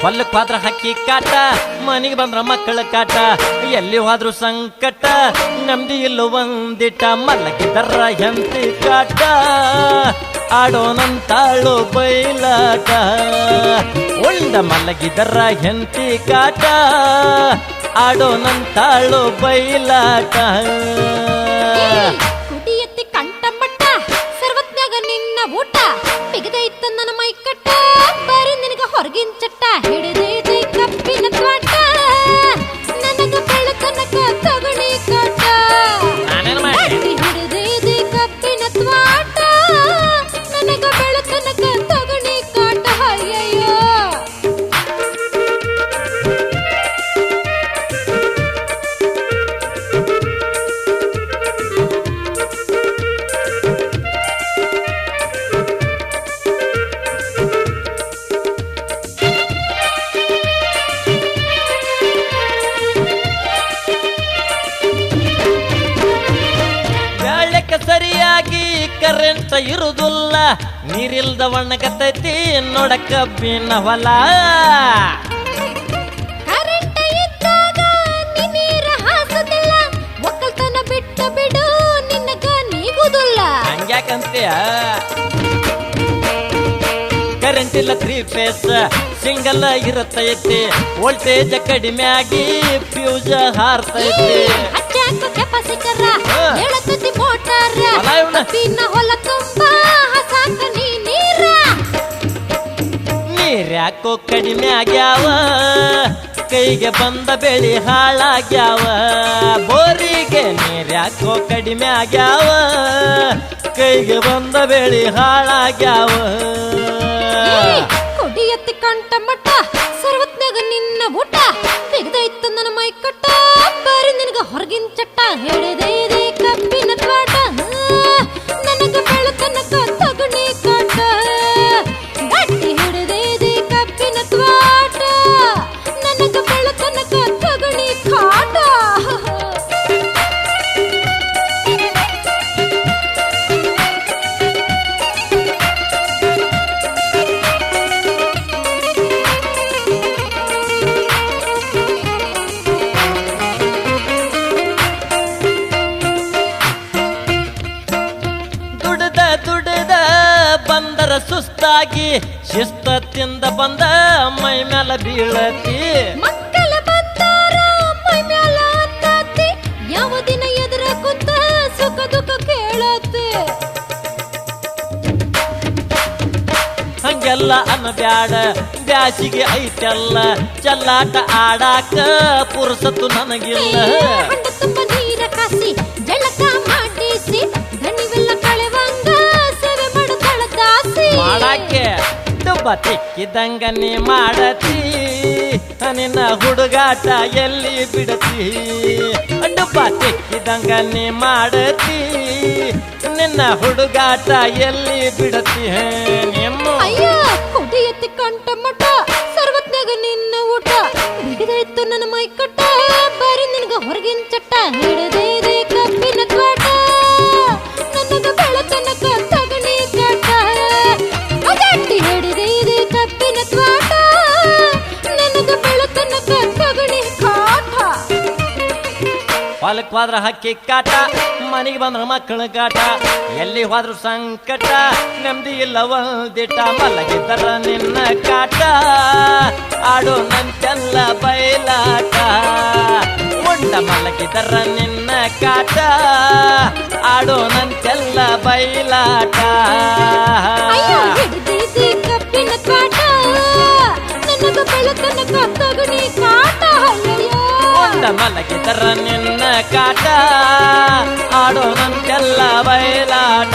ಹೊಲಕ್ಕೆ ಹೋದ್ರ ಹಕ್ಕಿ ಕಾಟ, ಮನೆಗೆ ಬಂದ್ರ ಮಕ್ಕಳ ಕಾಟ, ಎಲ್ಲಿ ಹೋದ್ರು ಸಂಕಟ, ನಮ್ದಿ ಇಲ್ಲೋ ಒಂದಿಟ, ಮಲಗಿದರ ಹೆಂಡತಿ ಕಾಟ, ಆಡೋನಂತಾಳು ಬೈಲಾಟ, ಉಂಡ ಮಲಗಿದರ ಹೆಂಡತಿ ಕಾಟ, ಆಡೋನಂತಾಳು ಬೈಲಾಟ. ಕುಡಿಯತ್ತಿ ಕಂಠ ಮಟ್ಟ ಸರ್ವತ್ನಾಗ ನಿನ್ನ ಊಟ, ಬಿಗದೈತ ನನ್ನ ಮೈ ಕಟ್ಟ, ಬಾರಿ ನಿನಗ ಹೊರಗಿನ ಚಟ್ಟ, ಹಿಡಿದೈತಿ ಕಪ್ಪಿನ ತ್ವಾಟ, ನನಗ ಬೆಳತನಕ ತಗಣಿ ಕಾಟ, ಹಿಡಿದೈತಿ ಕಪ್ಪಿನ ತ್ವಾಟ, ನನಗ ಬೆಳತನಕ ತಗಣಿ ಕಾಟ. ಅಯ್ಯಯ್ಯೋ ಸರಿಯಾಗಿ ಕರೆಂಟ್ ಇರುವುದಿಲ್ಲ, ನೀರಿಲ್ದ ಒಣಗತೈತಿ ನೋಡ ಕಬ್ಬಿನ ಹೊಲ. ಕರೆಂಟ್ ಇದ್ದಾಗ ನೀರ ಹಾಸದಿಲ್ಲ, ಒಕ್ಕಲ್ತನ ಬಿಟ್ಟ ಬಿಡು ನಿನಗ ನೀಗುದಿಲ್ಲ. ಹಂಗ್ಯಾಕಂತೀಯ? ಕರೆಂಟ್ ಇಲ್ಲ 3 ಫೇಸ್ ಸಿಂಗಲ್ ಇರತೈತಿ, ವೋಲ್ಟೇಜ್ ಕಡಿಮೆ ಆಗಿ ಫ್ಯೂಸ್ ಹಾರ್ತೈತಿ. ಕೆಪಾಸಿಟರ್ ಹೇಳತೈತಿ ಮೋಟಾರ್, ಕಬ್ಬಿನ ಹೊಲ ತುಂಬ ಹಸಾಕ ನೀರ. ನೀರ್ಯಾಕೋ ಕಡಿಮೆ ಆಗ್ಯಾವ, ಕೈಗೆ ಬಂದ ಬೆಳಿ ಹಾಳಾಗ್ಯಾವ. ಬೋರಿಗೆ ನೀರ್ಯಾಕೋ ಕಡಿಮೆ ಆಗ್ಯಾವ, ಕೈಗೆ ಬಂದ ಬೆಳಿ ಹಾಳಾಗ್ಯಾವ. ಕುಡಿಯತ್ತಿ ಕಂಠ ಮಟ್ಟ ಸರ್ವತ್ನಾಗ ನಿನ್ನ ಊಟ, ಬಿಗದೈತ ನನ್ನ ಮೈ ಕಟ್ಟ, ಬಾರಿ ನಿನಗ ಹೊರಗಿನ ಚಟ್ಟ, ಹಿಡಿದೈದೆ ಕಬ್ಬಿನ ತ್ವಾಟ, ನನಗ ಬೆಳತನಕ ತಗಣಿ ಕಾಟ, ಗಟ್ಟಿ ಹಿಡಿದೈದೆ ಕಬ್ಬಿನ ತ್ವಾಟ, ನನಗ ಬೆಳತನಕ ತಗಣಿ ಕಾಟ. ದುಡದ ಬಂದರ ಸುಸ್ತಾಗಿ ಶಿಸ್ತದಿಂದ ಬಂದ ಮೈ ಮ್ಯಾಲ ಬೀಳತಿ. ಮಕ್ಕಳ ಬಂದಾರ ಮೈ ಮ್ಯಾಲ ಹತ್ತತಿ, ಯಾವ ದಿನ ಎದುರ ಕುಂತ ಸುಖ ದುಃಖ ಕೇಳತ್ತೆ. ಹಂಗೆಲ್ಲ ಅನ್ನಬ್ಯಾಡ, ಬ್ಯಾಸಿಗೆ ಐತೆಲ್ಲ, ಚಲ್ಲಾಟ ಆಡಾಕ ಪುರುಸತ್ತು ನನಗಿಲ್ಲ. ಹಂಡ ತುಂಬ ನೀರ ಕಾಸಿ ಜಳಕ ಮಾಡಿಸಿ, ದಣಿವೆಲ್ಲ ಕಳೆವಂಗ ಸೇವೆ ಮಾಡುತ್ತಾಳ ದಾಸಿ. ಮಾಡಾಕೆ ಡುಬ್ಬ ತಿಕ್ಕಿದಂಗ ನೀ ಮಾಡತಿ, ನಿನ್ನ ಹುಡುಗಾಟ ಎಲ್ಲಿ ಬಿಡತಿ. ಡುಬ್ಬ ತಿಕ್ಕಿದಂಗ ನೀ ಮಾಡತಿ, ನಿನ್ನ ಹುಡುಗಾಟ ಎಲ್ಲಿ ಬಿಡತಿ. ನಿಮ್ಮ ಅಯ್ಯೋ ಕುಡಿಯತ್ತಿ ಕಂಠ ಮಟ್ಟ ಸರ್ವತ್ನಾಗ ನಿನ್ನ ಊಟ, ಬಿಗದೈತು ನನ್ನ ಮೈ ಕಟ್ಟ, ಬಾರಿ ನಿನಗ ಹೊರಗಿನ ಚಟ್ಟ, ಹಿಡಿದೈದೆ ಕಬ್ಬಿನ ತ್ವಾಟ, ನನಗ ಬೆಳತನಕ ತಗಣಿ ಕಾಟ, ಗಟ್ಟಿ ಹಿಡಿದೈದೆ ಕಬ್ಬಿನ ತ್ವಾಟ, ನನಗ ಬೆಳತನಕ ತಗಣಿ ಕಾಟ. ಹೊಲಕ್ಕೆ ಹೋದ್ರ ಹಕ್ಕಿ ಕಾಟ, ಮನೆಗೆ ಬಂದ್ರ ಮಕ್ಕಳ ಕಾಟ, ಎಲ್ಲಿ ಹೋದ್ರು ಸಂಕಟ, ನೆಮ್ಮದಿ ಇಲ್ಲ ಒಂದಿಟ, ಮಲಗಿದ್ದರ ನಿನ್ನ ಕಾಟ, ಆಡೋ ನಂತೆಲ್ಲ ಬಯಲಾಟ, ಉಂಡ ಮಲಗಿದ್ದರ ನಿನ್ನ ಕಾಟ, ಆಡೋ ನಂತೆಲ್ಲ ಬಯಲಾಟ. ಹಿಡಿದೈತಿ ಕಬ್ಬಿನ ತ್ವಾಟ, ನನಗ ಬೆಳತನಕ ತಗಣಿ ಕಾಟ. ಉಂಡ ಮಲಗಿದ್ದರ ನಿನ್ನ ಕಾಟ, ಆಡೋ ನಂತೆಲ್ಲ ಬಯಲಾಟ.